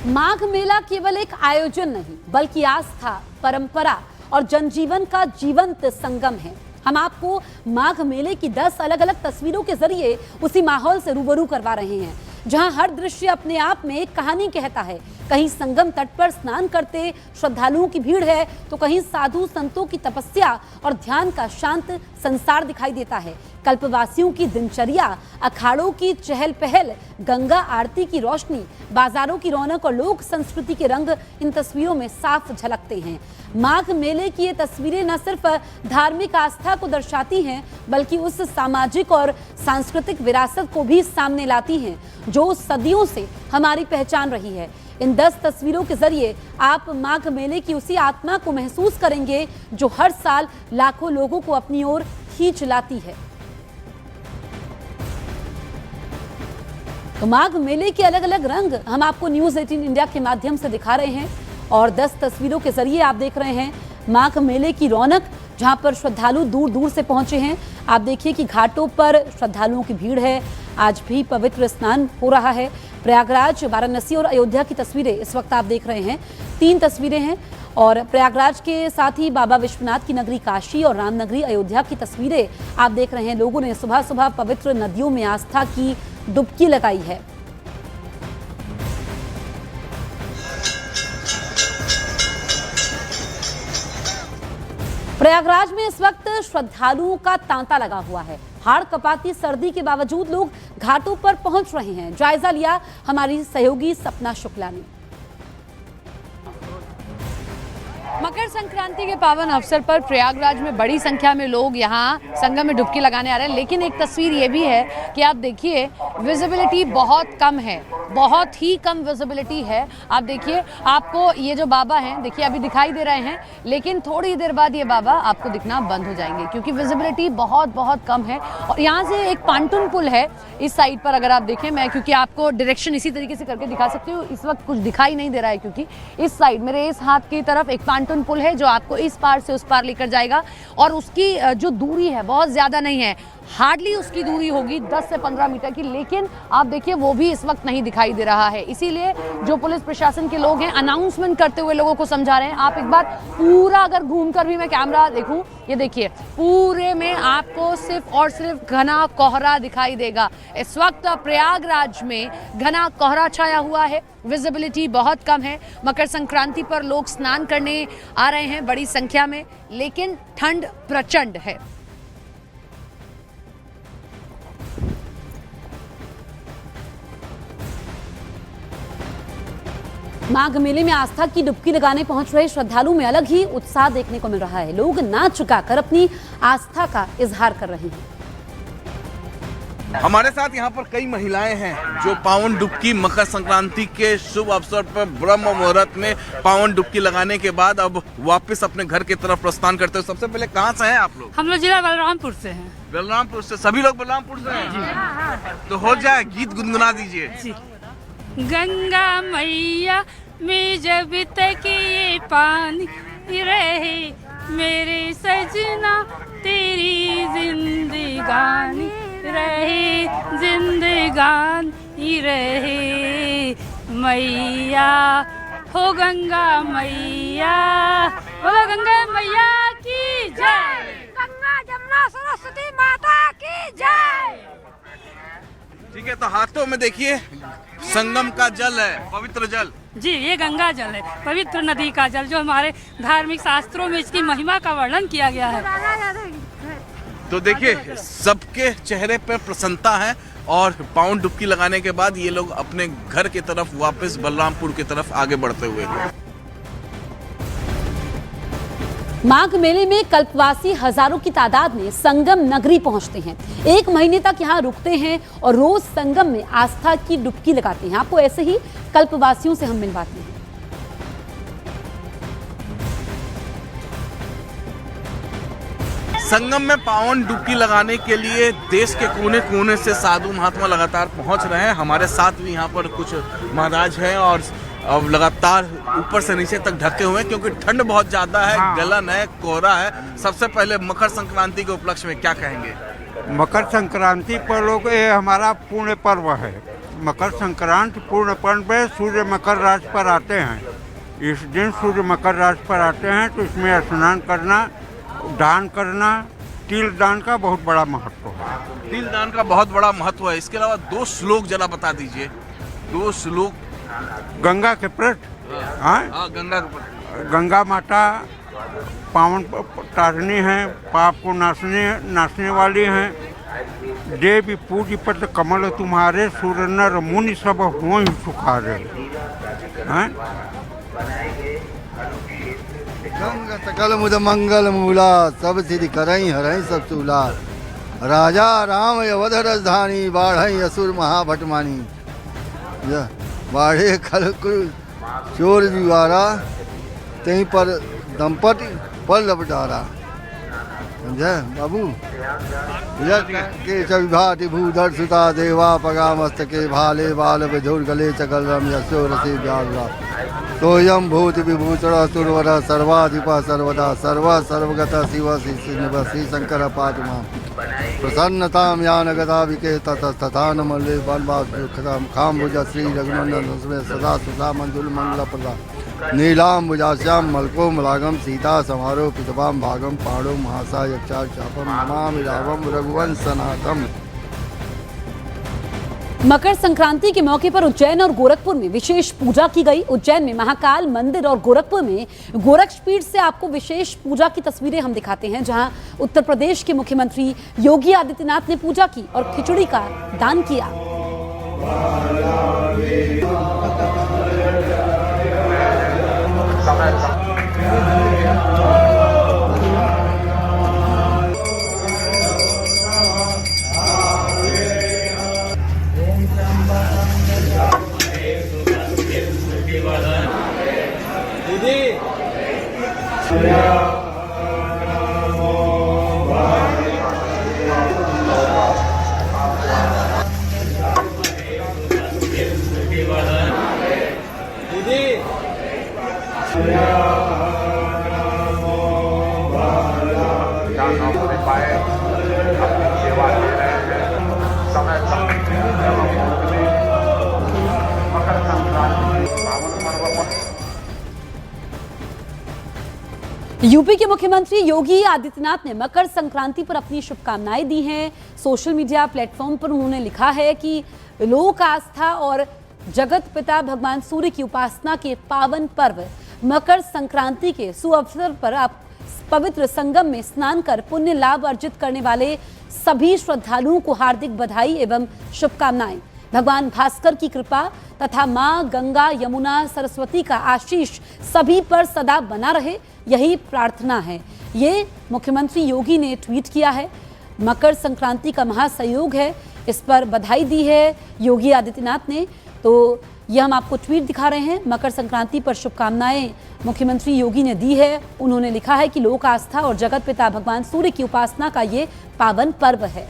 माघ मेला केवल एक आयोजन नहीं बल्कि आस्था, परंपरा और जनजीवन का जीवंत संगम है। हम आपको माघ मेले की 10 अलग अलग तस्वीरों के जरिए उसी माहौल से रूबरू करवा रहे हैं जहां हर दृश्य अपने आप में एक कहानी कहता है। कहीं संगम तट पर स्नान करते श्रद्धालुओं की भीड़ है तो कहीं साधु संतों की तपस्या और ध्यान का शांत संसार दिखाई देता है। कल्पवासियों की दिनचर्या, अखाड़ों की चहल पहल, गंगा आरती की रोशनी, बाजारों की रौनक और लोक संस्कृति के रंग इन तस्वीरों में साफ झलकते हैं। माघ मेले की ये तस्वीरें न सिर्फ धार्मिक आस्था को दर्शाती हैं बल्कि उस सामाजिक और सांस्कृतिक विरासत को भी सामने लाती हैं जो सदियों से हमारी पहचान रही है। इन 10 तस्वीरों के जरिए आप माघ मेले की उसी आत्मा को महसूस करेंगे जो हर साल लाखों लोगों को अपनी ओर खींच लाती है। तो माघ मेले के अलग अलग रंग हम आपको न्यूज़ 18 इंडिया के माध्यम से दिखा रहे हैं और 10 तस्वीरों के जरिए आप देख रहे हैं माघ मेले की रौनक, जहां पर श्रद्धालु दूर दूर से पहुंचे हैं। आप देखिए कि घाटों पर श्रद्धालुओं की भीड़ है। आज भी पवित्र स्नान हो रहा है। प्रयागराज, वाराणसी और अयोध्या की तस्वीरें इस वक्त आप देख रहे हैं। 3 तस्वीरें हैं और प्रयागराज के साथ ही बाबा विश्वनाथ की नगरी काशी और रामनगरी अयोध्या की तस्वीरें आप देख रहे हैं। लोगों ने सुबह सुबह पवित्र नदियों में आस्था की डुबकी लगाई है। प्रयागराज में इस वक्त श्रद्धालुओं का तांता लगा हुआ है। हाड़ कपाती सर्दी के बावजूद लोग घाटों पर पहुंच रहे हैं। जायजा लिया हमारी सहयोगी सपना शुक्ला ने। मकर संक्रांति के पावन अवसर पर प्रयागराज में बड़ी संख्या में लोग यहाँ संगम में डुबकी लगाने आ रहे हैं, लेकिन एक तस्वीर ये भी है कि आप देखिए विजिबिलिटी बहुत कम है, बहुत ही कम विजिबिलिटी है। आप देखिए, आपको ये जो बाबा हैं देखिए अभी दिखाई दे रहे हैं, लेकिन थोड़ी देर बाद ये बाबा आपको दिखना बंद हो जाएंगे क्योंकि विजिबिलिटी बहुत कम है। और यहाँ से एक पांटून पुल है इस साइड पर, अगर आप देखें, मैं क्योंकि आपको डायरेक्शन इसी तरीके से करके दिखा सकती हूँ। इस वक्त कुछ दिखाई नहीं दे रहा है क्योंकि इस साइड मेरे इस हाथ की तरफ एक पांटून पुल है जो आपको इस पार से उस पार लेकर जाएगा और उसकी जो दूरी है बहुत ज्यादा नहीं है, हार्डली उसकी दूरी होगी 10 से 15 मीटर की, लेकिन आप देखिए वो भी इस वक्त नहीं दिखाई दे रहा है। इसीलिए जो पुलिस प्रशासन के लोग हैं अनाउंसमेंट करते हुए लोगों को समझा रहे हैं। आप एक बार पूरा अगर घूमकर भी मैं कैमरा देखूं, ये देखिए पूरे में आपको सिर्फ और सिर्फ घना कोहरा दिखाई देगा। इस वक्त प्रयागराज में घना कोहरा छाया हुआ है, विजिबिलिटी बहुत कम है। मकर संक्रांति पर लोग स्नान करने आ रहे हैं बड़ी संख्या में, लेकिन ठंड प्रचंड है। माघ मेले में आस्था की डुबकी लगाने पहुंच रहे श्रद्धालु में अलग ही उत्साह देखने को मिल रहा है। लोग नाच गाकर अपनी आस्था का इजहार कर रहे हैं। हमारे साथ यहाँ पर कई महिलाएं हैं जो पावन डुबकी मकर संक्रांति के शुभ अवसर पर ब्रह्म मुहूर्त में पावन डुबकी लगाने के बाद अब वापस अपने घर की तरफ प्रस्थान करते हो। सबसे पहले कहाँ से हैं आप लोग? हम लोग जिला बलरामपुर से हैं। बलरामपुर से? सभी लोग बलरामपुर से हैं? तो हो जाए, गीत गुनगुना दीजिए। गंगा मैया में जब तक ये पानी रहे मेरे सजना तेरी जिंदगानी रहे, जिंदगानी रहे मैया हो गंगा मैया, बोलो गंगा मैया की जय, गंगा जमुना सरस्वती माता की जय। ठीक है, तो हाथों में देखिए संगम का जल है, पवित्र जल। जी, ये गंगा जल है, पवित्र नदी का जल, जो हमारे धार्मिक शास्त्रों में इसकी महिमा का वर्णन किया गया है। तो देखिए सबके चेहरे पर प्रसन्नता है और पावन डुबकी लगाने के बाद ये लोग अपने घर की तरफ वापस बलरामपुर की तरफ आगे बढ़ते हुए। माघ मेले में कल्पवासी हजारों की तादाद में संगम नगरी पहुंचते हैं। 1 महीने तक यहां रुकते हैं और रोज संगम में आस्था की डुबकी लगाते हैं। आपको ऐसे ही कल्पवासियों से हम मिलवाते हैं। संगम में पावन डुबकी लगाने के लिए देश के कोने कोने से साधु महात्मा लगातार पहुंच रहे हैं। हमारे साथ भी यहाँ पर कुछ महाराज हैं और अब लगातार ऊपर से नीचे तक ढके हुए हैं क्योंकि ठंड बहुत ज्यादा है, गलन है, कोहरा है। सबसे पहले मकर संक्रांति के उपलक्ष्य में क्या कहेंगे? मकर संक्रांति पर लोग ये हमारा पुण्य पर्व है। मकर संक्रांति पूर्ण पर्व पे सूर्य मकर राशि पर आते हैं। इस दिन सूर्य मकर राशि पर आते हैं तो इसमें स्नान करना, दान करना, तिल दान का बहुत बड़ा महत्व है। तिल दान का बहुत बड़ा महत्व है। इसके अलावा 2 श्लोक जरा बता दीजिए। 2 श्लोक गंगा के प्रति, हाँ, गंगा के प्रति। गंगा माता पावन तारिणी हैं, पाप को नाशने वाली हैं। देवी पूज्य पद कमल तुम्हारे, सुर नर मुनि सब हों सुखारे। हैं? गंग सकल मुद मंगल मूला, सब सिद्धि करई हरई सब सूला। राजा राम अवध राजधानी, बाढ़ई असुर महाभटमानी। बाढ़े खल चोर जीवारा, तहीं पर दंपति पर लपटारा। समझे बाबू? के विभाति भूधर सुता, देवा पगा मस्तके भाले, बाल विधुर गले चकल रम यशो रसी व्याला। सोयम भूत विभूषण सुरवर, सर्वाधिप सर्वदा, सर्वगत शिव श्री शंकर पादमा। प्रसन्नताम यान गदा विके ततस्थान मल्ले बलवाम खाम्बुज श्री रघुनंदन सदा सुधा मंजुल मंगल प्रदा। नीलाम्बुजास्याम मलको मलागम सीता समारोह पितवाम भागम पाणो महासा यक्षार चापम नमामि रावम रघुवंशनाथम। मकर संक्रांति के मौके पर उज्जैन और गोरखपुर में विशेष पूजा की गई। उज्जैन में महाकाल मंदिर और गोरखपुर में गोरक्षपीठ से आपको विशेष पूजा की तस्वीरें हम दिखाते हैं, जहां उत्तर प्रदेश के मुख्यमंत्री योगी आदित्यनाथ ने पूजा की और खिचड़ी का दान किया। यूपी के मुख्यमंत्री योगी आदित्यनाथ ने मकर संक्रांति पर अपनी शुभकामनाएं दी हैं। सोशल मीडिया प्लेटफॉर्म पर उन्होंने लिखा है कि लोक आस्था और जगत पिता भगवान सूर्य की उपासना के पावन पर्व मकर संक्रांति के सुअवसर पर आप पवित्र संगम में स्नान कर पुण्य लाभ अर्जित करने वाले सभी श्रद्धालुओं को हार्दिक बधाई एवं शुभकामनाएं। भगवान भास्कर की कृपा तथा मां गंगा यमुना सरस्वती का आशीष सभी पर सदा बना रहे, यही प्रार्थना है। ये मुख्यमंत्री योगी ने ट्वीट किया है। मकर संक्रांति का महासंयोग है, इस पर बधाई दी है योगी आदित्यनाथ ने। तो ये हम आपको ट्वीट दिखा रहे हैं। मकर संक्रांति पर शुभकामनाएं मुख्यमंत्री योगी ने दी है। उन्होंने लिखा है कि लोक आस्था और जगत पिता भगवान सूर्य की उपासना का ये पावन पर्व है।